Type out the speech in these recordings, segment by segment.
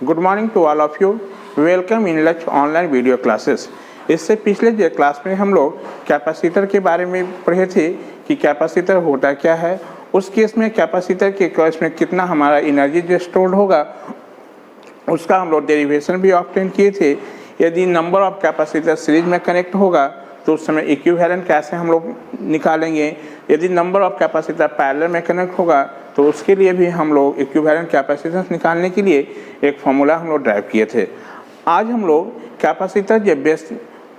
Good morning to all of you. Welcome in लच online video classes. इससे पिछले जो क्लास में हम लोग कैपेसिटर के बारे में पढ़े थे कि कैपेसिटर होता क्या है। उस केस में कैपेसिटर के केस में कितना हमारा एनर्जी जो स्टोर्ड होगा उसका हम लोग डेरिवेशन भी ऑब्टेन किए थे। यदि नंबर ऑफ कैपेसिटर सीरीज में कनेक्ट होगा तो उस समय इक्विवेलेंट कैसे हम लोग निकालेंगे। यदि नंबर ऑफ कैपेसिटर पैरेलल में कनेक्ट होगा तो उसके लिए भी हम लोग इक्विवेलेंट कैपेसिटेंस निकालने के लिए एक फॉर्मूला हम लोग ड्राइव किए थे। आज हम लोग कैपेसिटर के बेस्ड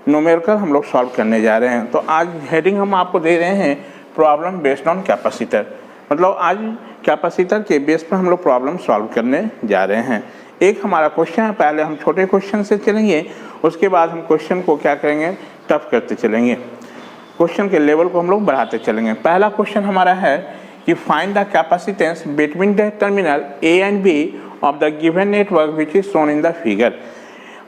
न्यूमेरिकल हम लोग सॉल्व करने जा रहे हैं। तो आज हेडिंग हम आपको दे रहे हैं प्रॉब्लम बेस्ड ऑन कैपेसिटर। मतलब आज कैपेसिटर के बेस पर हम लोग प्रॉब्लम सॉल्व करने जा रहे हैं। एक हमारा क्वेश्चन है, पहले हम छोटे क्वेश्चन से चलेंगे, उसके बाद हम क्वेश्चन को क्या करेंगे, टफ करते चलेंगे। क्वेश्चन के लेवल को हम लोग बढ़ाते चलेंगे। पहला क्वेश्चन हमारा है कि find the capacitance between the terminal A and B of the given network which is shown in the figure.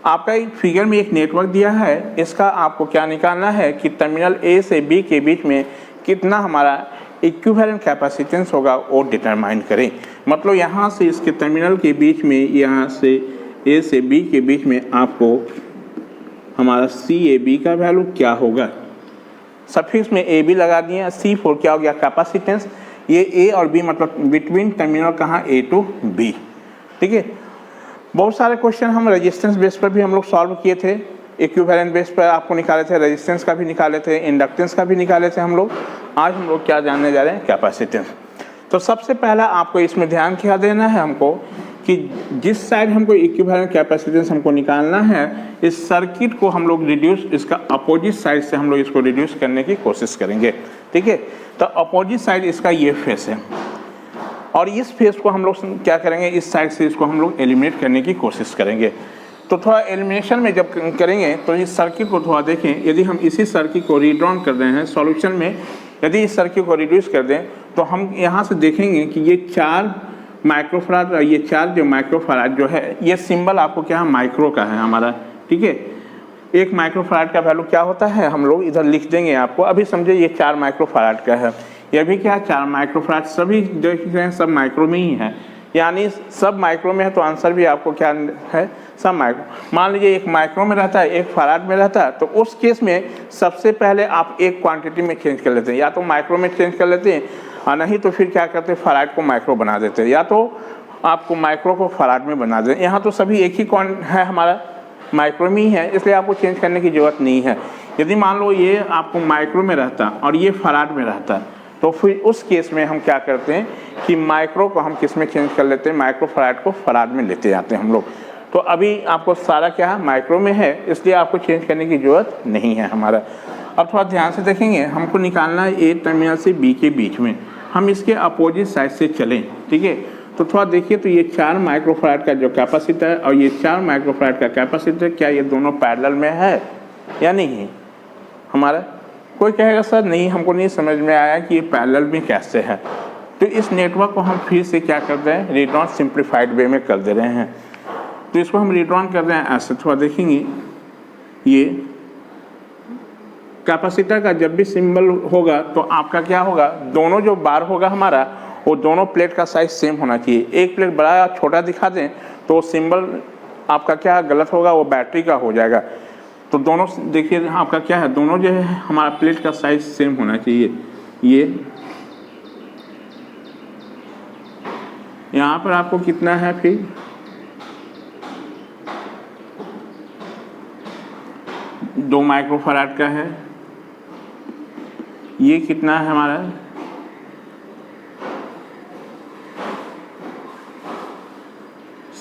आपका फिगर में एक नेटवर्क दिया है, इसका आपको क्या निकालना है कि टर्मिनल ए से बी के बीच में कितना हमारा इक्विवेलेंट कैपेसिटेंस होगा वो डिटरमाइन करें। मतलब यहाँ से इसके टर्मिनल के बीच में, यहाँ से ए से बी के बीच में आपको हमारा सी ए बी का वैल्यू क्या होगा। सफिक्स में ए बी लगा दिए, सी फोर क्या हो गया कैपेसिटेंस। ये ए और बी मतलब बिटवीन टर्मिनल कहाँ, ए टू बी। ठीक है। बहुत सारे क्वेश्चन हम रेजिस्टेंस बेस पर भी हम लोग सॉल्व किए थे। इक्विवेलेंट बेस पर आपको निकाले थे, रेजिस्टेंस का भी निकाले थे, इंडक्टेंस का भी निकाले थे हम लोग। आज हम लोग क्या जानने जा रहे हैं, कैपेसिटेंस। तो सबसे पहला आपको इसमें ध्यान क्या देना है हमको कि जिस साइड हमको इक्विवेलेंट कैपेसिटेंस हमको निकालना है, इस सर्किट को हम लोग रिड्यूस, इसका अपोजिट साइड से हम लोग इसको रिड्यूस करने की कोशिश करेंगे। ठीक है। तो अपोजिट साइड इसका ये फेस है और इस फेस को हम लोग क्या करेंगे, इस साइड से इसको हम लोग एलिमिनेट करने की कोशिश करेंगे। तो थोड़ा एलिमिनेशन में जब करेंगे तो इस सर्किट को थोड़ा देखें। यदि हम इसी सर्किट को रीड्रॉन कर रहे हैं सॉल्यूशन में, यदि इस सर्किट को रिड्यूस कर दें तो हम यहाँ से देखेंगे कि ये 4 माइक्रोफराड, ये 4 जो माइक्रोफराड जो है, ये सिंबल आपको क्या है, माइक्रो का है हमारा। ठीक है। एक माइक्रोफराड का वैल्यू क्या होता है हम लोग इधर लिख देंगे आपको। अभी समझे ये 4 माइक्रोफराड का है, ये भी क्या 4 माइक्रोफराड, सभी देख रहे हैं सब माइक्रो में ही है, यानी सब माइक्रो में है। तो आंसर भी आपको क्या है, सब माइक्रो। मान लीजिए एक माइक्रो में रहता है, एक फराड में रहता है, तो उस केस में सबसे पहले आप एक क्वांटिटी में चेंज कर लेते हैं, या तो माइक्रो में चेंज कर लेते हैं और नहीं तो फिर क्या करते हैं, फराड को माइक्रो बना देते हैं, या तो आपको माइक्रो को फराड में बना दें। यहाँ तो सभी एक ही है हमारा, माइक्रो में ही है, इसलिए आपको चेंज करने की ज़रूरत नहीं है। यदि मान लो ये आपको माइक्रो में रहता और ये फराड में रहता तो फिर उस केस में हम क्या करते हैं कि माइक्रो को हम किस में चेंज कर लेते हैं, माइक्रो फराड को फराड में लेते जाते हैं हम लोग। तो अभी आपको सारा क्या है, माइक्रो में है, इसलिए आपको चेंज करने की ज़रूरत नहीं है हमारा। अब थोड़ा ध्यान से देखेंगे, हमको निकालना है ए टर्मिनल से बी के बीच में, हम इसके अपोजिट साइड से चलें। ठीक है। तो थोड़ा देखिए, तो ये 4 माइक्रोफराड का जो कैपेसिटर और ये 4 माइक्रोफराड का कैपेसिटर, क्या ये दोनों पैरेलल में है या नहीं है हमारा। कोई कहेगा सर नहीं, हमको नहीं समझ में आया कि ये पैरेलल में कैसे है। तो इस नेटवर्क को हम फिर से क्या कर रहे हैं, रीड्रॉन सिंप्लीफाइड वे में कर दे रहे हैं। तो इसको हम रीड्रॉन कर रहे हैं ऐसे। थोड़ा देखेंगे, ये कैपेसिटर का जब भी सिंबल होगा तो आपका क्या होगा, दोनों जो बार होगा हमारा, वो दोनों प्लेट का साइज सेम होना चाहिए। एक प्लेट बड़ा या छोटा दिखा दें तो सिंबल आपका क्या गलत होगा, वो बैटरी का हो जाएगा। तो दोनों देखिए आपका क्या है, दोनों जो है हमारा प्लेट का साइज सेम होना चाहिए। ये यहाँ पर आपको कितना है, फिर 2 माइक्रोफराड का है। ये कितना है हमारा,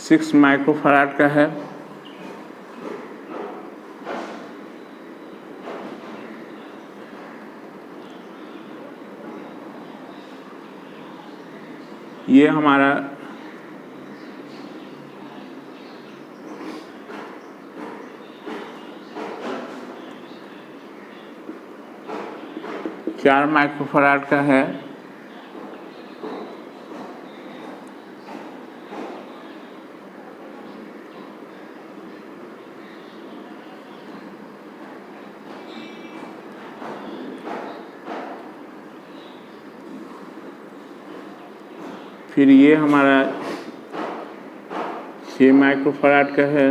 6 माइक्रोफराड का है। ये हमारा 4 माइक्रोफराड का है। फिर ये हमारा 6 माइक्रोफराड का है।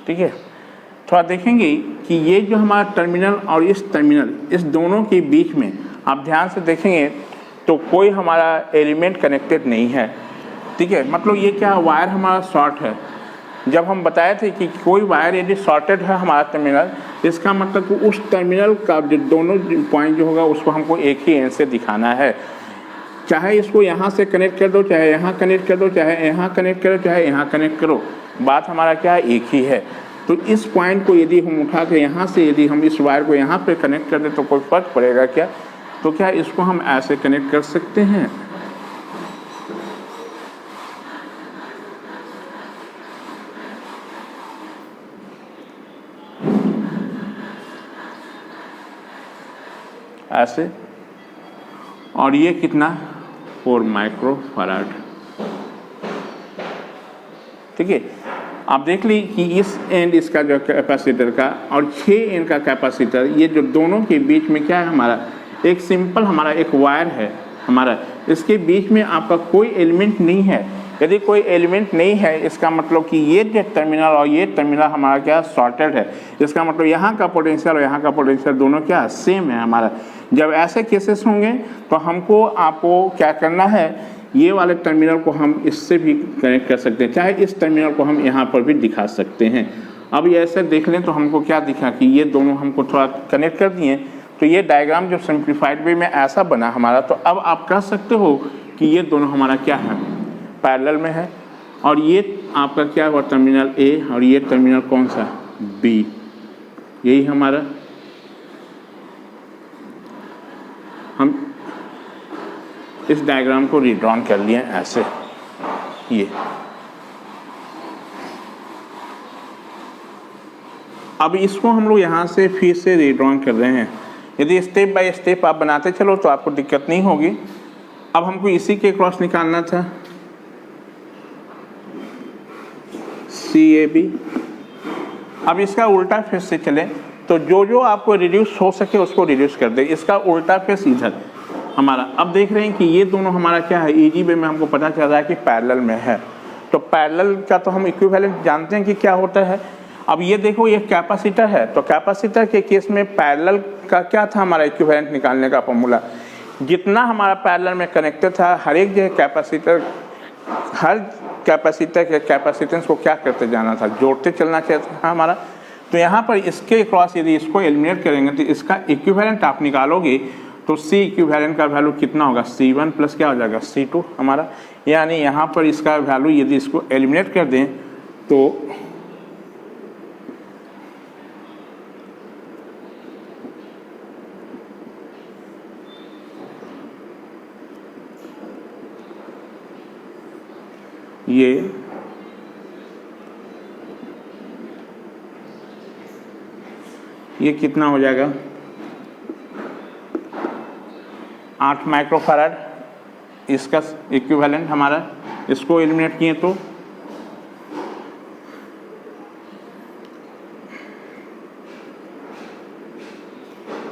ठीक है, थोड़ा देखेंगे कि ये जो हमारा टर्मिनल और इस टर्मिनल, इस दोनों के बीच में आप ध्यान से देखेंगे तो कोई हमारा एलिमेंट कनेक्टेड नहीं है। ठीक है, मतलब ये क्या, वायर हमारा शॉर्ट है। जब हम बताए थे कि कोई वायर यदि शॉर्टेड है हमारा टर्मिनल, इसका मतलब कि उस टर्मिनल का जो दोनों पॉइंट जो होगा उसको हमको एक ही एंड से दिखाना है। चाहे इसको यहाँ से कनेक्ट कर दो, चाहे यहाँ कनेक्ट कर दो, चाहे यहाँ कनेक्ट करो, चाहे यहाँ कनेक्ट करो, बात हमारा क्या है, एक ही है। तो इस पॉइंट को यदि हम उठा के यहाँ से यदि हम इस वायर को यहाँ पे कनेक्ट कर दें तो कोई फर्क पड़ेगा क्या? तो क्या इसको हम ऐसे कनेक्ट कर सकते हैं। ऐसे, और ये कितना, 4 माइक्रोफराड। ठीक है, आप देख ली कि इस एंड इसका जो कैपेसिटर का और 6 एंड का कैपेसिटर, ये जो दोनों के बीच में क्या है, हमारा एक सिंपल हमारा एक वायर है हमारा, इसके बीच में आपका कोई एलिमेंट नहीं है। यदि कोई एलिमेंट नहीं है, इसका मतलब कि ये जो टर्मिनल और ये टर्मिनल हमारा क्या, शॉर्टेड है। इसका मतलब यहाँ का पोटेंशियल और यहाँ का पोटेंशियल दोनों क्या, सेम है हमारा। जब ऐसे केसेस होंगे तो हमको आपको क्या करना है, ये वाले टर्मिनल को हम इससे भी कनेक्ट कर सकते हैं, चाहे इस टर्मिनल को हम यहाँ पर भी दिखा सकते हैं। अब ये ऐसे देख लें तो हमको क्या दिखा कि ये दोनों हमको थोड़ा कनेक्ट कर दिए, तो ये डायग्राम जो सिंप्लीफाइड वे में ऐसा बना हमारा। तो अब आप कह सकते हो कि ये दोनों हमारा क्या है, पैरेलल में है, और ये आपका क्या हुआ, टर्मिनल ए, और ये टर्मिनल कौन सा, बी। यही हमारा, हम इस डायग्राम को रीड्रॉन कर लिए ऐसे। ये अब इसको हम लोग यहाँ से फिर से रीड्रॉन कर रहे हैं। यदि स्टेप बाय स्टेप आप बनाते चलो तो आपको दिक्कत नहीं होगी। अब हमको इसी के क्रॉस निकालना था, CAB। अब इसका उल्टा फेस से चले तो जो जो आपको रिड्यूस हो सके उसको रिड्यूस कर दे। इसका उल्टा फेस इधर हमारा। अब देख रहे हैं कि ये दोनों हमारा क्या है, इजी वे में हमको पता चल रहा है कि पैरेलल में है। तो पैरेलल का तो हम इक्विवेलेंट जानते हैं कि क्या होता है। अब ये देखो, ये कैपेसिटर है, तो कैपेसिटर के केस में पैरेलल का क्या था, हमारा इक्विवेलेंट निकालने का फॉर्मूला, जितना हमारा पैरेलल में कनेक्टेड था हर एक जो कैपेसिटर, हर कैपेसिटर के कैपेसिटेंस को क्या करते जाना था, जोड़ते चलना चाहिए था हमारा। तो यहाँ पर इसके क्रॉस यदि इसको एलिमिनेट करेंगे तो इसका इक्विवेलेंट आप निकालोगे तो C इक्विवेलेंट का वैल्यू कितना होगा, C1 प्लस क्या हो जाएगा, C2 हमारा। यानी यहाँ पर इसका वैल्यू यदि इसको एलिमिनेट कर दें तो ये कितना हो जाएगा, 8 माइक्रोफैराड इसका इक्विवेलेंट हमारा। इसको एलिमिनेट किए तो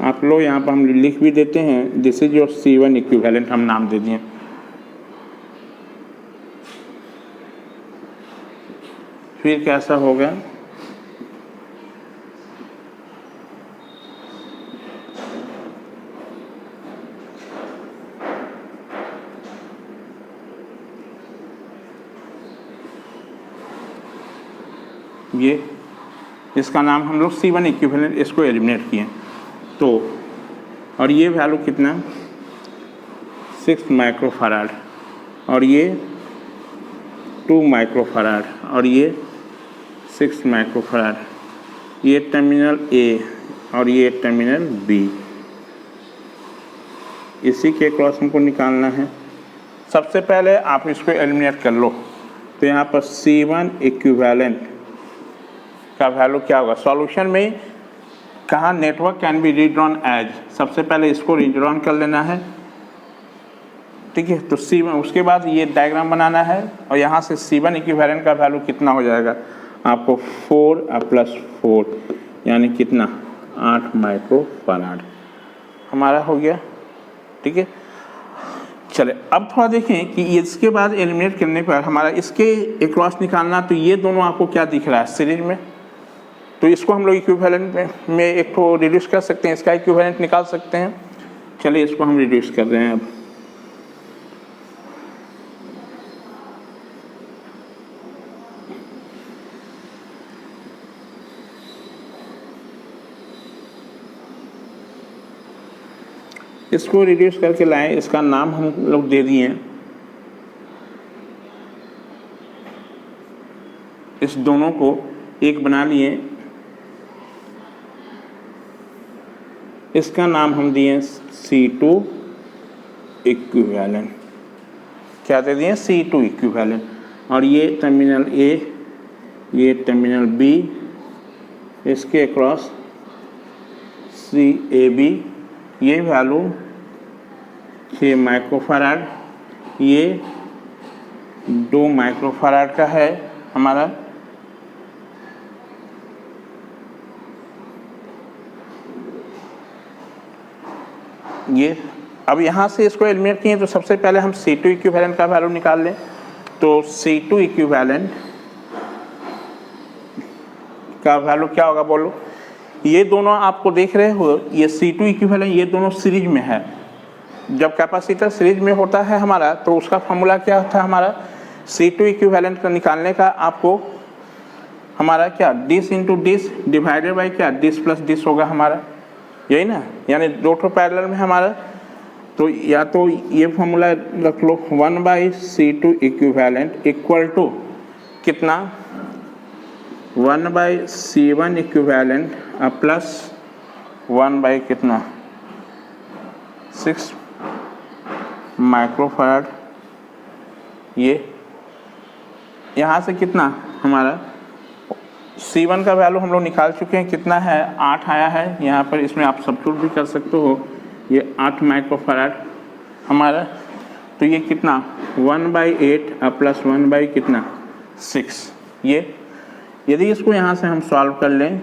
आप लोग यहाँ पर हम लिख भी देते हैं, this is your C1 equivalent, हम नाम दे दिए। फिर कैसा होगा, ये इसका नाम हम लोग C1 इक्विवेलेंट, इसको एलिमिनेट किए तो, और ये वैल्यू कितना, 6 माइक्रोफैराड, और ये 2 माइक्रोफैराड, और ये 6 माइक्रोफैराड। ये टर्मिनल A और ये टर्मिनल B, इसी के क्रॉस हमको निकालना है। सबसे पहले आप इसको एलिमिनेट कर लो तो यहाँ पर C1 इक्विवेलेंट का वैल्यू क्या होगा, सॉल्यूशन में कहाँ network can be redrawn as, सबसे पहले इसको रीड्रॉन कर लेना है। ठीक है, तो C1, उसके बाद ये डायग्राम बनाना है और यहाँ से C1 इक्विवेलेंट का वैल्यू कितना हो जाएगा आपको, 4 प्लस 4 यानी कितना, 8 माइक्रोफैराड हमारा हो गया। ठीक है, चले अब थोड़ा देखें कि इसके बाद एलिमिनेट करने पर हमारा इसके अक्रॉस निकालना, तो ये दोनों आपको क्या दिख रहा है सीरीज में, तो इसको हम लोग इक्विवेलेंट में एक तो रिड्यूस कर सकते हैं, इसका इक्विवेलेंट निकाल सकते हैं। चलिए इसको हम रिड्यूस कर रहे हैं अब। इसको रिड्यूस करके लाएं, इसका नाम हम लोग दे दिए, इस दोनों को एक बना लिए, इसका नाम हम दिए C2 इक्विवेलेंट। क्या दे दिए? C2 equivalent. और ये टर्मिनल A, ये टर्मिनल B, इसके अक्रॉस CAB, ये वैल्यू 6 माइक्रोफैराड, ये 2 माइक्रोफैराड का है हमारा। ये अब यहाँ से इसको एलिमिनेट किए, तो सबसे पहले हम C2 इक्विवेलेंट का वैल्यू निकाल लें। तो C2 इक्विवेलेंट का वैल्यू क्या होगा बोलो? ये दोनों आपको देख रहे हो, ये C2 इक्विवेलेंट, ये दोनों सीरीज में है। जब कैपेसिटर सीरीज में होता है हमारा, तो उसका फॉर्मूला क्या होता है हमारा? C2 इक्विवेलेंट का निकालने का आपको हमारा क्या, this into this divided by क्या, डिस प्लस डिस होगा हमारा, यही ना, यानी दो ठो पैरेलल में हमारा। तो या तो ये फॉर्मूला रख लो, 1/C2 इक्विवेलेंट इक्वल टू कितना, 1/C1 इक्विवेलेंट प्लस 1 कितना, 6 माइक्रोफैराड। ये यहाँ से कितना हमारा C1 का वैल्यू हम लोग निकाल चुके हैं, कितना है, 8 आया है यहाँ पर। इसमें आप सब्स्टिट्यूट भी कर सकते हो, ये 8 माइक्रोफैराड हमारा। तो ये कितना, 1/8 प्लस 1 कितना, 6। ये यदि इसको यहाँ से हम सॉल्व कर लें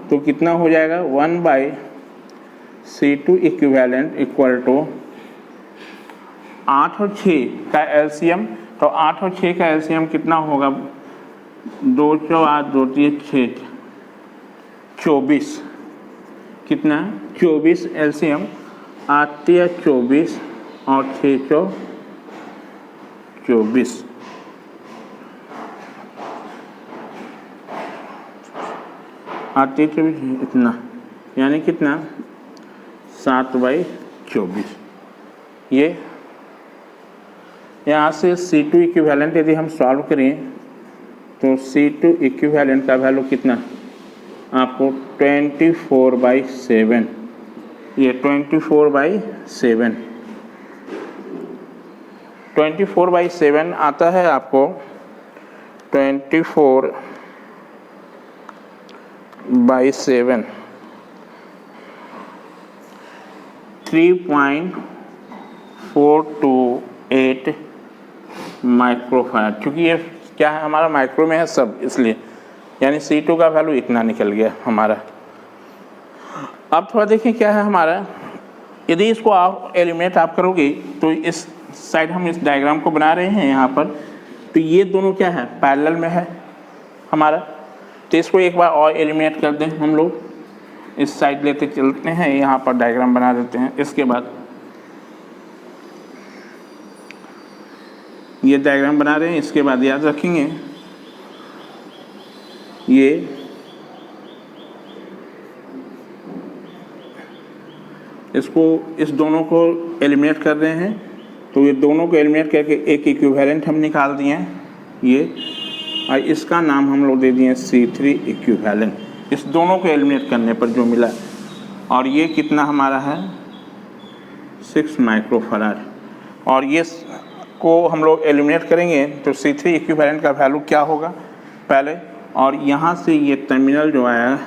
तो कितना हो जाएगा, 1/C2 इक्विवेलेंट इक्वल टू 8 और 6 का एलसीएम। तो 8 और 6 का एलसीएम कितना होगा, 2 चौ 8 2 3 6 24, कितना, 24 एलसीएम, 8 या 24 और 6 चौ 24। आते 24 इतना, यानी कितना, 7/24। ये यहाँ से C2 इक्विवेलेंट यदि हम सॉल्व करें तो C2 इक्विवेलेंट का वैल्यू कितना आपको 24/7, ये 24/7, 24/7 आता है आपको 24/7 3.428 माइक्रोफैराड। क्योंकि ये क्या है हमारा, माइक्रो में है सब, इसलिए यानी C2 का वैल्यू इतना निकल गया हमारा। अब थोड़ा देखें क्या है हमारा, यदि इसको आप एलिमिनेट आप करोगे तो इस साइड हम इस डायग्राम को बना रहे हैं यहाँ पर, तो ये दोनों क्या है, पैरेलल में है हमारा। तो इसको एक बार और एलिमिनेट कर दें हम लोग, इस साइड लेते चलते हैं, यहाँ पर डायग्राम बना देते हैं। इसके बाद ये डायग्राम बना रहे हैं, इसके बाद याद रखेंगे ये इसको, इस दोनों को एलिमिनेट कर रहे हैं। तो ये दोनों को एलिमिनेट करके एक इक्विवेलेंट हम निकाल दिए हैं ये, और इसका नाम हम लोग दे दिए C3 इक्विवेलेंट। इस दोनों को एलिमिनेट करने पर जो मिला, और ये कितना हमारा है, 6 माइक्रोफैराड। और ये को हम लोग एलिमिनेट करेंगे तो C3 इक्विवेलेंट का वैल्यू क्या होगा पहले, और यहाँ से ये टर्मिनल जो आया,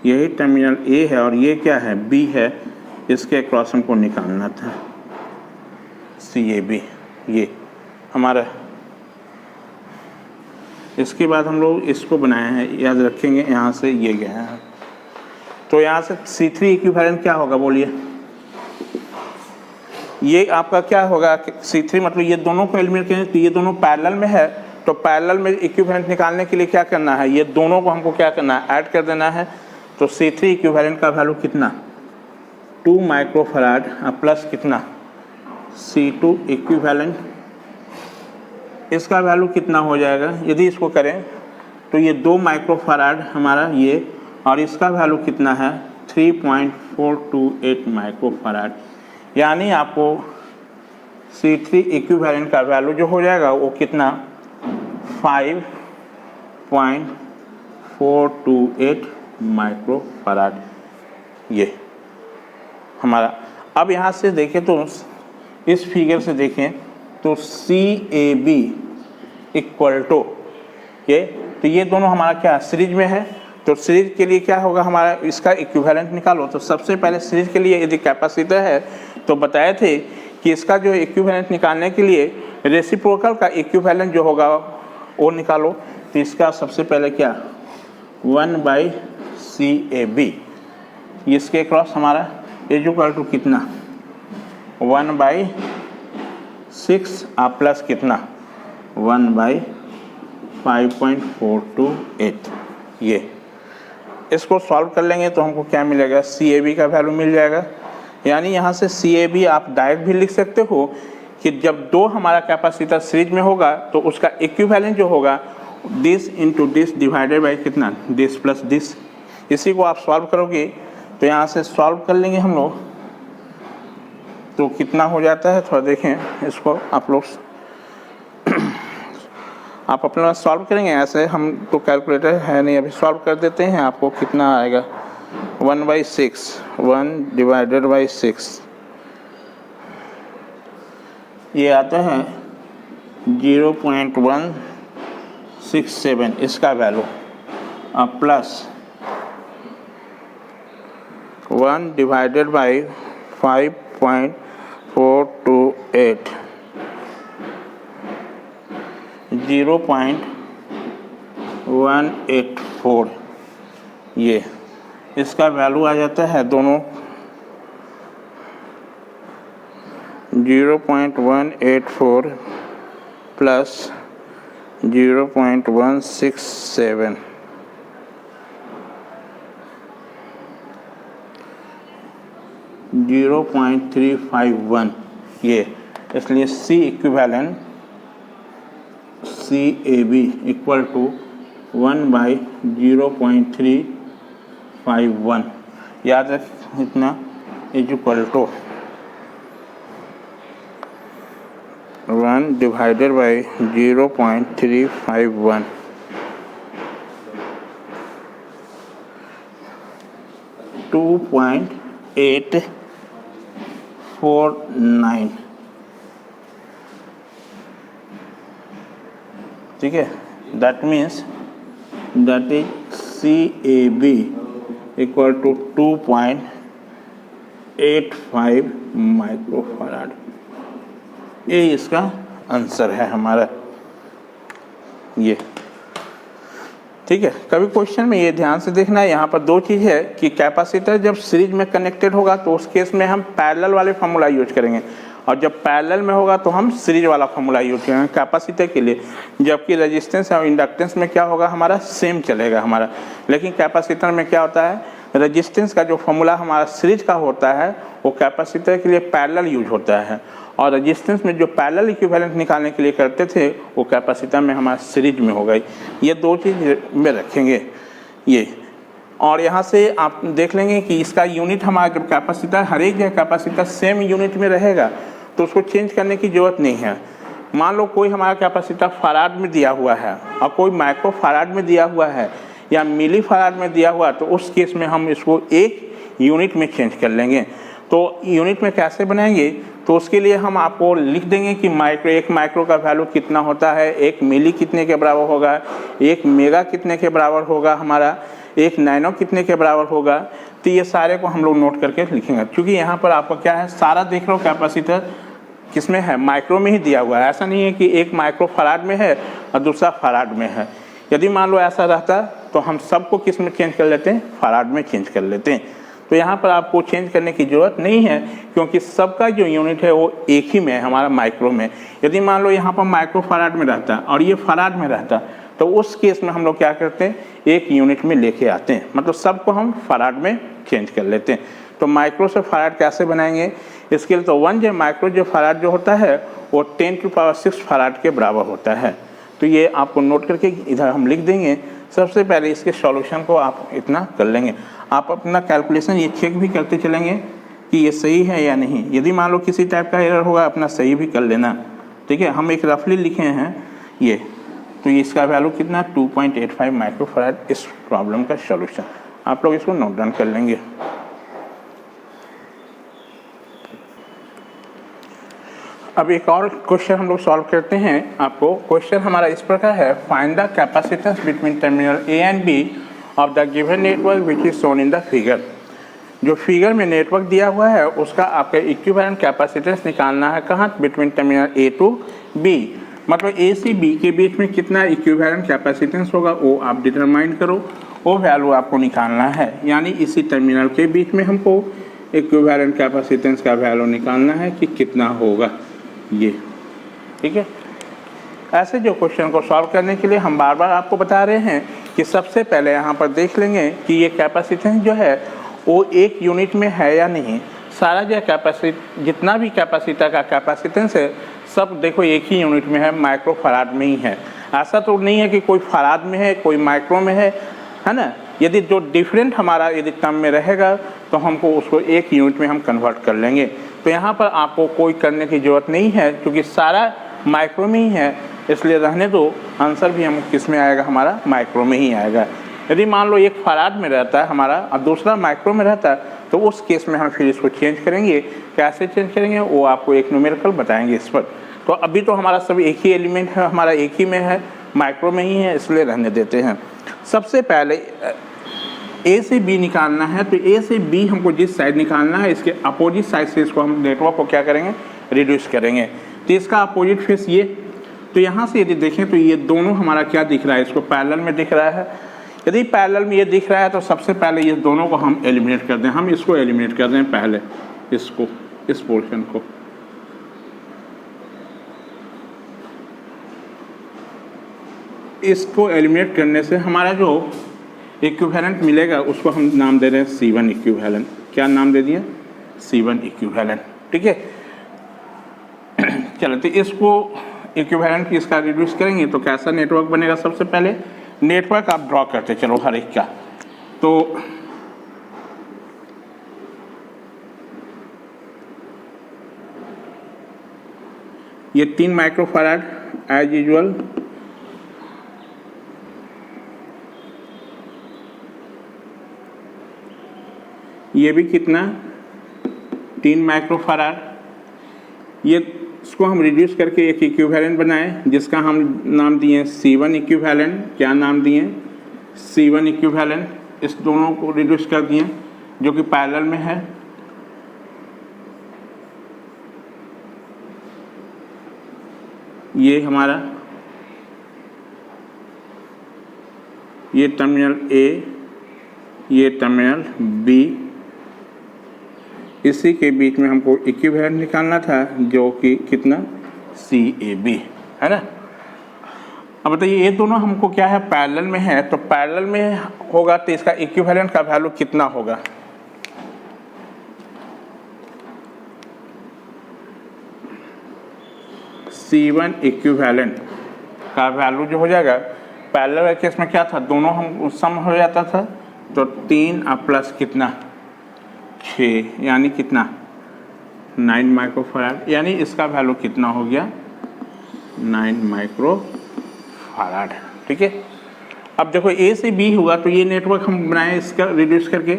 यही टर्मिनल A है और ये क्या है, B है, इसके अक्रॉस हमको निकालना था CAB, ये हमारा। इसके बाद हम लोग इसको बनाए हैं, याद रखेंगे, यहाँ से ये गया है। तो यहाँ से C3 इक्विवेलेंट क्या होगा बोलिए, ये आपका क्या होगा C3 मतलब ये दोनों को एलिमिनेट करें तो ये दोनों पैरेलल में है, तो पैरेलल में इक्विवेलेंट निकालने के लिए क्या करना है, ये दोनों को हमको क्या करना है, ऐड कर देना है। तो C3 इक्विवेलेंट का वैल्यू कितना 2 माइक्रोफराड प्लस कितना C2 इक्विवेलेंट, इसका वैल्यू कितना हो जाएगा, यदि इसको करें तो ये 2 माइक्रोफराड हमारा ये, और इसका वैल्यू कितना है 3.428 माइक्रोफराड। यानी आपको C3 इक्विवेलेंट का वैल्यू जो हो जाएगा वो कितना 5.428 माइक्रोफराड ये हमारा। अब यहाँ से देखें तो इस फिगर से देखें तो CAB इक्वल टू ये, तो ये दोनों हमारा क्या सीरीज में है, तो सीरीज के लिए क्या होगा हमारा, इसका इक्विवेलेंट निकालो। तो सबसे पहले सीरीज के लिए यदि कैपेसिटर है तो बताए थे कि इसका जो इक्विवेलेंट निकालने के लिए रेसिप्रोकल का इक्विवेलेंट जो होगा वो निकालो। तो इसका सबसे पहले क्या 1/CAB, इसके क्रॉस हमारा इक्वल टू कितना 1/6 प्लस कितना 1/5.428। ये इसको सॉल्व कर लेंगे तो हमको क्या मिलेगा, CAB का वैल्यू मिल जाएगा। यानी यहाँ से CAB आप डायरेक्ट भी लिख सकते हो कि जब दो हमारा कैपेसिटर सीरीज में होगा तो उसका इक्विवेलेंट जो होगा this into this divided by कितना दिस प्लस दिस। इसी को आप सॉल्व करोगे तो यहाँ से सॉल्व कर लेंगे हम लोग तो कितना हो जाता है, थोड़ा देखें इसको आप लोग, आप अपना सॉल्व करेंगे ऐसे, हम तो कैलकुलेटर है नहीं अभी, सॉल्व कर देते हैं। आपको कितना आएगा 1/6, 1/6 ये आता है 0.167 इसका वैल्यू, प्लस 1/5.428 0.184 ये इसका वैल्यू आ जाता है दोनों 0.184 प्लस 0.167 0.351 ये, इसलिए C equivalent CAB equal to 1/0.351 याद रख इतना इक्वल टू 1 डिवाइडेड बाई 0.351 2.849 ठीक है, that means that is CAB equal to 2.85 microfarad. ये इसका आंसर है हमारा ये, ठीक है। कभी क्वेश्चन में ये ध्यान से देखना है, यहाँ पर दो चीज़ है कि कैपेसिटर जब सीरीज में कनेक्टेड होगा तो उस केस में हम पैरेलल वाले फार्मूला यूज करेंगे, और जब पैरेलल में होगा तो हम सीरीज वाला फार्मूला यूज करेंगे कैपेसिटर के लिए। जबकि रेजिस्टेंस और इंडक्टेंस में क्या होगा हमारा सेम चलेगा हमारा, लेकिन कैपेसिटर में क्या होता है रेजिस्टेंस का जो फार्मूला हमारा सीरीज का होता है वो कैपेसिटर के लिए पैरेलल यूज होता है, और रेजिस्टेंस में जो पैरेलल इक्विवेलेंट निकालने के लिए करते थे वो कैपेसिटर में हमारा सीरीज में हो गई। ये दो चीज़ में रखेंगे ये, और यहाँ से आप देख लेंगे कि इसका यूनिट हमारा जब कैपेसिटर हर एक जगह कैपेसिटर सेम यूनिट में रहेगा तो उसको चेंज करने की ज़रूरत नहीं है। मान लो कोई हमारा कैपेसिटर फराड में दिया हुआ है और कोई माइक्रो फराड में दिया हुआ है या मिली फराड में दिया हुआ, तो उस केस में हम इसको एक यूनिट में चेंज कर लेंगे। तो यूनिट में कैसे बनाएंगे, तो उसके लिए हम आपको लिख देंगे कि एक माइक्रो का वैल्यू कितना होता है, एक मिली कितने के बराबर होगा, एक मेगा कितने के बराबर होगा हमारा, एक नैनो कितने के बराबर होगा। तो ये सारे को हम लोग नोट करके लिखेंगे, क्योंकि यहाँ पर आपका क्या है सारा देख लो कैपेसिटर किसमें है माइक्रो में ही दिया हुआ है। ऐसा नहीं है कि एक माइक्रो फराड में है और दूसरा फराड में है। यदि मान लो ऐसा रहता तो हम सबको किस में चेंज कर लेते हैं, फराड में चेंज कर लेते हैं। तो यहाँ पर आपको चेंज करने की ज़रूरत नहीं है, क्योंकि सबका जो यूनिट है वो एक ही में है, हमारा माइक्रो में। यदि मान लो यहाँ पर माइक्रो फराड में रहता और ये फराड में रहता, तो उस केस में हम लोग क्या करते हैं, एक यूनिट में लेके आते हैं, मतलब सबको हम फराड में चेंज कर लेते हैं। तो माइक्रो से फराड कैसे बनाएंगे, इसके लिए तो 1 जो माइक्रो जो फराड जो होता है वो 10⁶ फराड के बराबर होता है। तो ये आपको नोट करके इधर हम लिख देंगे। सबसे पहले इसके सॉल्यूशन को आप इतना कर लेंगे। आप अपना कैलकुलेशन ये चेक भी करते चलेंगे कि ये सही है या नहीं। यदि मान लो किसी टाइप का एरर होगा, अपना सही भी कर लेना, ठीक है। हम एक रफली लिखे हैं ये, तो इसका वैल्यू कितना 2.85 माइक्रोफराड इस प्रॉब्लम का सॉल्यूशन। आप लोग इसको नोट डाउन कर लेंगे। अब एक और क्वेश्चन हम लोग सॉल्व करते हैं। आपको क्वेश्चन हमारा इस प्रकार है, find the capacitance between terminal A and B of the given network which is shown in the figure. जो फिगर में नेटवर्क दिया हुआ है उसका आपका इक्विवेलेंट कैपेसिटेंस निकालना है। कहाँ, between terminal A to B, मतलब ए से बी के बीच में कितना इक्विवेलेंट कैपेसिटेंस होगा वो आप डिटरमाइन करो, वो वैल्यू आपको निकालना है। यानी इसी टर्मिनल के बीच में हमको इक्विवेलेंट कैपेसिटेंस का वैल्यू निकालना है कि कितना होगा ये, ठीक है। ऐसे जो क्वेश्चन को सॉल्व करने के लिए हम बार बार आपको बता रहे हैं कि सबसे पहले यहाँ पर देख लेंगे कि ये कैपेसिटेंस जो है वो एक यूनिट में है या नहीं। सारा जो जितना भी कैपेसिटर का कैपेसिटेंस है सब देखो एक ही यूनिट में है, माइक्रो फराड में ही है। ऐसा तो नहीं है कि कोई फराड में है कोई माइक्रो में है ना। यदि जो डिफरेंट हमारा यदि टर्म में रहेगा तो हमको उसको एक यूनिट में हम कन्वर्ट कर लेंगे। तो यहाँ पर आपको कोई करने की ज़रूरत नहीं है, क्योंकि सारा माइक्रो में ही है, इसलिए रहने दो। आंसर भी हम किस में आएगा, हमारा माइक्रो में ही आएगा। यदि मान लो एक फराड में रहता है हमारा और दूसरा माइक्रो में रहता है, तो उस केस में हम फिर इसको चेंज करेंगे। कैसे चेंज करेंगे वो आपको एक न्यूमेरिकल बताएंगे इस पर। तो अभी तो हमारा सब एक ही एलिमेंट है, हमारा एक ही में है, माइक्रो में ही है, इसलिए रहने देते हैं। सबसे पहले ए से बी निकालना है, तो ए से बी हमको जिस साइड निकालना है इसके अपोजिट साइड से इसको हम नेटवर्क को क्या करेंगे, रिड्यूस करेंगे। तो इसका अपोजिट फेस ये, तो यहाँ से यदि देखें तो ये दोनों हमारा क्या दिख रहा है, इसको पैरेलल में दिख रहा है। यदि पैरेलल में ये दिख रहा है तो सबसे पहले ये दोनों को हम एलिमिनेट कर दें। हम इसको एलिमिनेट कर दें पहले, इसको, इस पोर्शन को। इसको एलिमिनेट करने से हमारा जो इक्विवेलेंट मिलेगा उसको हम नाम दे रहे हैं C1 इक्विवेलेंट। क्या नाम दे दिए, C1 इक्विवेलेंट, ठीक है। चलो, तो इसको इक्विवेलेंट इसका रिड्यूस करेंगे तो कैसा नेटवर्क बनेगा। सबसे पहले नेटवर्क आप ड्रॉ करते चलो हर एक का। तो ये 3 माइक्रोफराड एज यूजुअल, ये भी कितना 3 माइक्रोफराड। ये इसको हम रिड्यूस करके एक इक्विवेलेंट बनाए जिसका हम नाम दिए C1 इक्विवेलेंट। क्या नाम दिए, C1 इक्विवेलेंट। इस दोनों को रिड्यूस कर दिए जो कि पैरेलल में है। ये हमारा ये टर्मिनल A, ये टर्मिनल B, इसी के बीच में हमको इक्विवेलेंट निकालना था जो कि कितना CAB है ना। अब बताइए ये दोनों हमको क्या है, पैरेलल में है। तो पैरेलल में होगा तो इसका इक्विवेलेंट का वैल्यू कितना होगा, C1 इक्विवेलेंट का वैल्यू जो हो जाएगा, पैरेलल केस में क्या था, दोनों हम सम हो जाता था। तो 3 प्लस कितना 6, यानी कितना 9 माइक्रोफराड, यानी इसका वैल्यू कितना हो गया 9 माइक्रोफराड, ठीक है। अब देखो A से B हुआ तो ये नेटवर्क हम बनाए इसका रिड्यूस करके।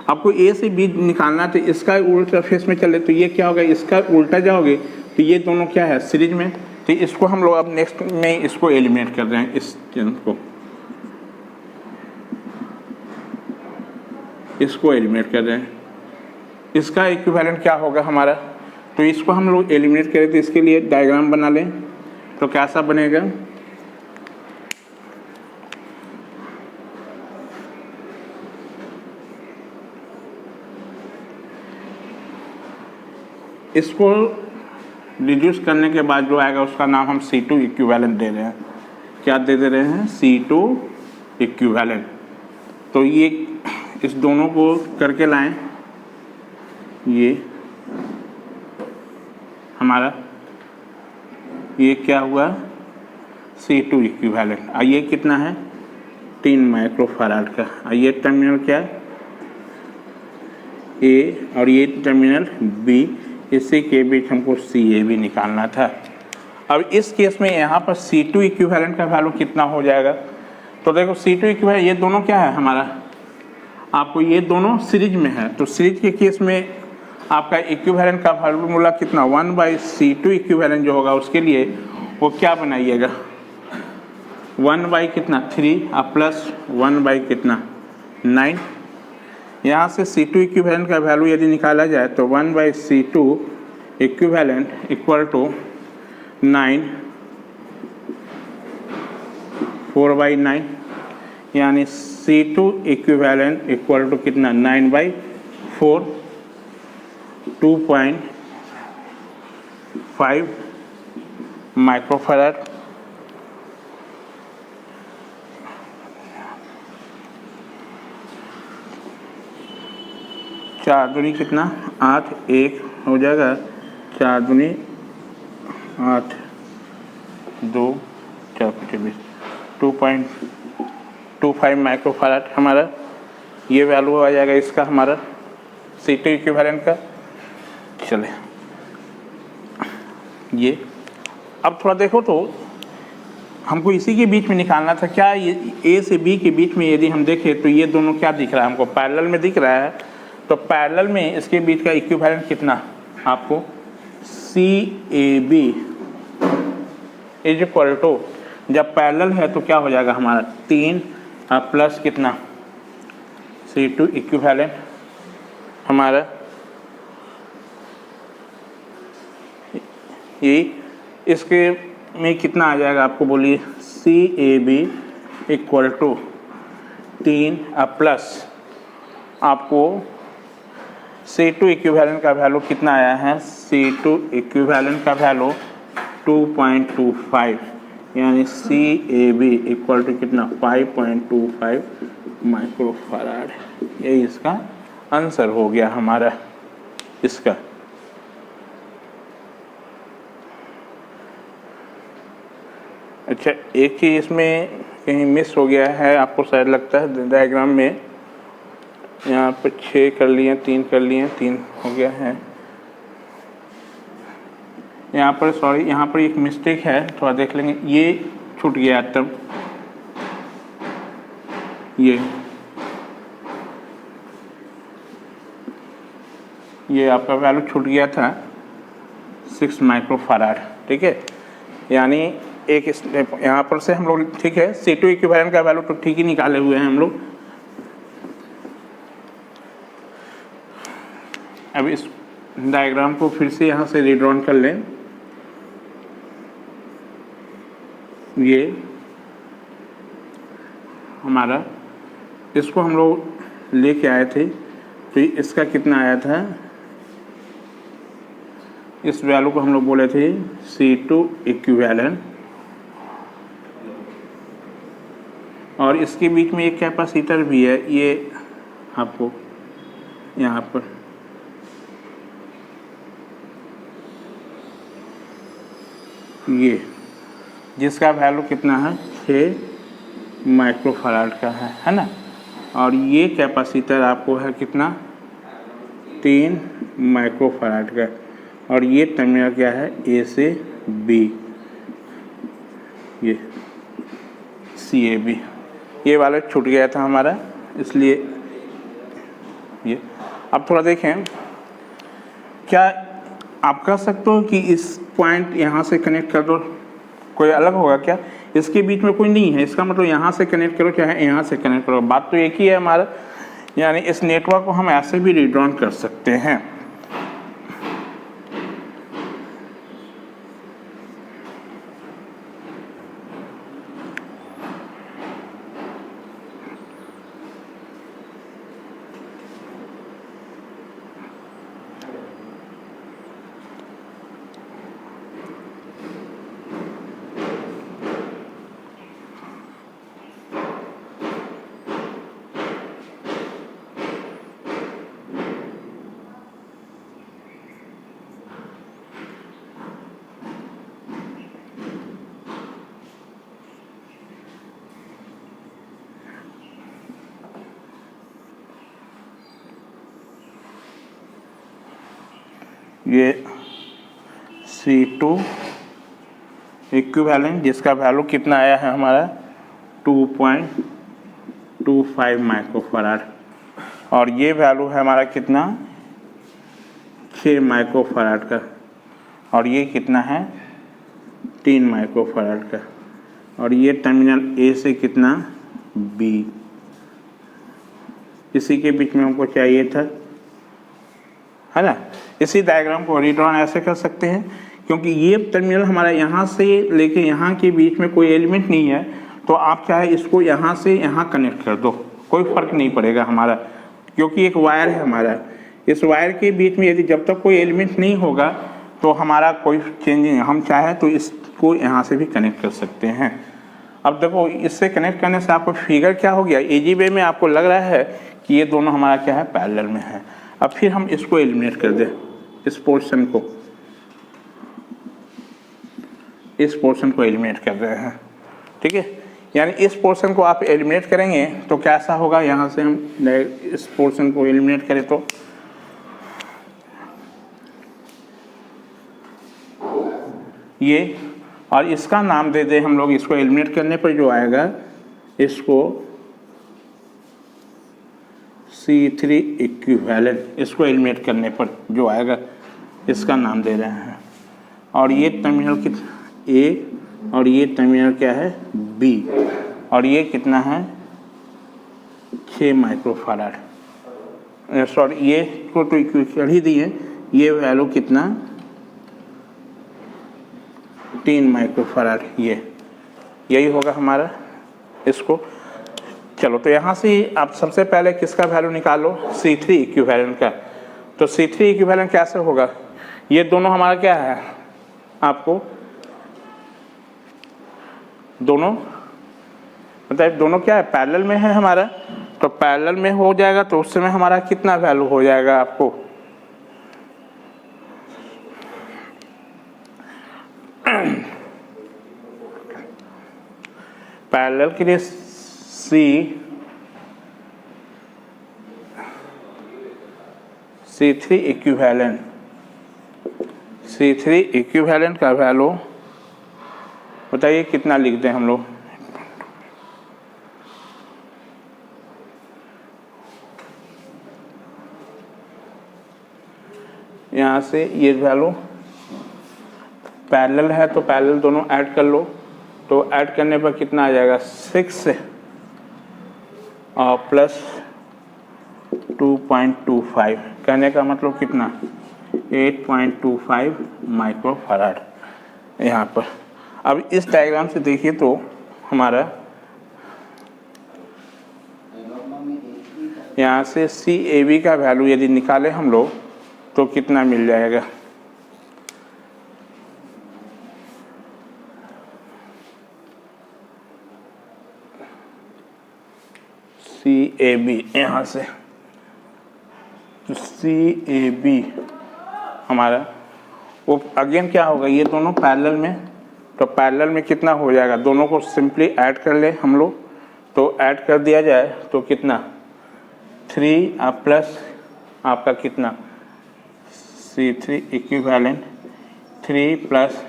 आपको A से B निकालना तो इसका उल्टा फेस में चले, तो ये क्या होगा, इसका उल्टा जाओगे तो ये दोनों क्या है सीरीज में। तो इसको हम लोग अब नेक्स्ट में इसको एलिमिनेट कर रहे हैं, इस चीज को, इसको एलिमिनेट कर रहे हैं। इसका इक्विवेलेंट क्या होगा हमारा, तो इसको हम लोग एलिमिनेट करें तो इसके लिए डायग्राम बना लें। तो कैसा बनेगा, इसको रिड्यूस करने के बाद जो आएगा उसका नाम हम C2 इक्विवेलेंट दे रहे हैं। क्या दे रहे हैं? C2 equivalent. तो ये इस दोनों को करके लाएं, ये हमारा ये क्या हुआ? C2 equivalent. और ये कितना है? 3 माइक्रोफैराड का। और ये टर्मिनल क्या है? A और ये टर्मिनल B, इसी के बीच हमको CAB निकालना था। अब इस केस में यहाँ पर C2 इक्विवेलेंट का वैल्यू कितना हो जाएगा? तो देखो C2 इक्विवेलेंट, ये दोनों क्या है हमारा? आपको ये दोनों सीरीज में है, तो सीरीज के केस में आपका इक्विवेलेंट का फार्मूला कितना? 1/C2 इक्विवेलेंट जो होगा उसके लिए वो क्या बनाइएगा? 1/ कितना? 3 और प्लस 1/ कितना? 9। यहाँ से C2 इक्विवेलेंट का वैल्यू यदि निकाला जाए तो 1/C2 इक्विवेलेंट इक्वल टू 9 4/9, यानी C2 इक्विवेलेंट इक्वल टू कितना? 9/4, 2.5 माइक्रोफैराड। चार दूनी कितना? 8, 1 हो जाएगा। 4 दूनी 8, 2, 4, 25, 2.25 माइक्रोफैराड हमारा ये वैल्यू आ जाएगा इसका, हमारा C2 इक्विवेलेंट का। चले ये अब थोड़ा देखो तो हमको इसी के बीच में निकालना था। क्या ये A से B के बीच में यदि हम देखें तो ये दोनों क्या दिख रहा है हमको? पैरेलल में दिख रहा है। तो पैरेलल में इसके बीच का इक्विवेलेंट कितना आपको? CAB इज इक्वल टू, जब पैरेलल है तो क्या हो जाएगा हमारा? 3 और प्लस कितना? C2 इक्विवेलेंट हमारा ये इसके में कितना आ जाएगा आपको बोलिए? CAB इक्वल टू 3 और प्लस आपको C2 इक्विवेलेंट का वैल्यू कितना आया है? C2 इक्विवेलेंट का वैल्यू 2.25, यानी CAB इक्वल टू कितना? 5.25 माइक्रोफैराड। यही इसका आंसर हो गया हमारा इसका। अच्छा, एक चीज़ इसमें कहीं मिस हो गया है, आपको शायद लगता है डायग्राम में। यहाँ पर 6 कर लिए, 3 कर लिए, 3 हो गया है यहाँ पर। सॉरी, यहाँ पर एक मिस्टेक है, थोड़ा देख लेंगे। ये छूट गया तब, ये आपका वैल्यू छूट गया था 6 माइक्रोफैराड। ठीक है, यानी एक स्टेप यहाँ पर से हम लोग, ठीक है, C2 इक्विवेलेंट का वैल्यू तो ठीक ही निकाले हुए हैं हम लोग। अब इस डायग्राम को फिर से यहाँ से रीड्रॉन कर लें। ये हमारा, इसको हम लोग लेके आए थे, तो इसका कितना आया था? इस वैल्यू को हम लोग बोले थे C2 इक्विवेलेंट, और इसके बीच में एक कैपेसिटर भी है, ये आपको यहाँ पर ये, जिसका वैल्यू कितना है? 6 माइक्रोफैराड का है ना। और ये कैपेसिटर आपको है कितना? 3 माइक्रोफैराड का। और ये टर्मिनल क्या है? A से B, ये CAB। ये वाला छूट गया था हमारा, इसलिए ये। अब थोड़ा देखें, क्या आप कह सकते हो कि इस पॉइंट यहाँ से कनेक्ट कर दो, कोई अलग होगा क्या? इसके बीच में कोई नहीं है, इसका मतलब यहाँ से कनेक्ट करो चाहे यहाँ से कनेक्ट करो, बात तो एक ही है हमारा। यानी इस नेटवर्क को हम ऐसे भी रीड्रॉन कर सकते हैं। ये C2 इक्विवेलेंट जिसका वैल्यू कितना आया है हमारा 2.25 माइक्रोफराड, और ये वैल्यू है हमारा कितना 6 माइक्रोफराड का, और ये कितना है 3 माइक्रोफराड का, और ये टर्मिनल ए से कितना बी, इसी के बीच में हमको चाहिए था, है ना। इसी डायग्राम को रीड्रॉन ऐसे कर सकते हैं, क्योंकि ये टर्मिनल हमारा यहाँ से लेके यहाँ के बीच में कोई एलिमेंट नहीं है, तो आप चाहे इसको यहाँ से यहाँ कनेक्ट कर दो, कोई फर्क नहीं पड़ेगा हमारा, क्योंकि एक वायर है हमारा। इस वायर के बीच में यदि जब तक कोई एलिमेंट नहीं होगा तो हमारा कोई चेंज नहीं, हम चाहे तो इसको यहाँ से भी कनेक्ट कर सकते हैं। अब देखो इससे कनेक्ट करने से आपको फिगर क्या हो गया, इजी वे में आपको लग रहा है कि ये दोनों हमारा क्या है पैरेलल में है। अब फिर हम इसको एलिमिनेट कर दें, इस पोर्शन को एलिमिनेट कर रहे हैं, ठीक है। यानी इस पोर्शन को आप एलिमिनेट करेंगे तो कैसा होगा, यहाँ से हम इस पोर्शन को एलिमिनेट करें तो ये, और इसका नाम दे दे हम लोग, इसको एलिमिनेट करने पर जो आएगा इसको C3 इक्विवेलेंट, इसको एलिमिनेट करने पर जो आएगा इसका नाम दे रहे हैं। और ये टर्मिनल कितना ए, और ये टर्मिनल क्या है बी, और ये कितना है 6 माइक्रोफराड, सॉरी ये को तो इक्विवेलेंट ही दिए, ये वैल्यू कितना 3 माइक्रोफराड, यही होगा हमारा इसको। चलो तो यहाँ से आप सबसे पहले किसका वैल्यू निकालो, C3 इक्विवेलेंट का। तो C3 इक्विवेलेंट कैसे होगा, ये दोनों हमारा क्या है, आपको दोनों मतलब दोनों क्या है पैरेलल में है हमारा, तो पैरेलल में हो जाएगा तो उस समय हमारा कितना वैल्यू हो जाएगा आपको पैरेलल के लिए C3 इक्विवेलेंट का वैल्यू बताइए कितना लिख दें हम लोग, यहाँ से ये वैल्यू पैरेलल है तो पैरेलल दोनों ऐड कर लो, तो ऐड करने पर कितना आ जाएगा 6 और प्लस 2.25, कहने का मतलब कितना 8.25 माइक्रोफराड यहाँ पर। अब इस डायग्राम से देखिए तो हमारा यहाँ से CAB का वैल्यू यदि निकाले हम लोग तो कितना मिल जाएगा, CAB यहाँ से, तो CAB हमारा वो अगेन क्या होगा, ये दोनों पैरेलल में, तो पैरेलल में कितना हो जाएगा, दोनों को सिंपली ऐड कर ले हम लोग, तो ऐड कर दिया जाए तो कितना 3 प्लस आपका कितना C3 इक्विवेलेंट 3 प्लस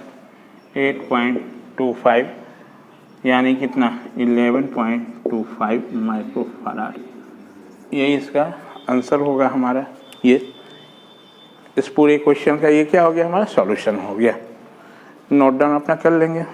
8.25 यानी कितना 11.25 माइक्रोफराड, यही इसका आंसर होगा हमारा। ये इस पूरे क्वेश्चन का ये क्या हो गया हमारा सॉल्यूशन हो गया। नोट डाउन अपना कर लेंगे।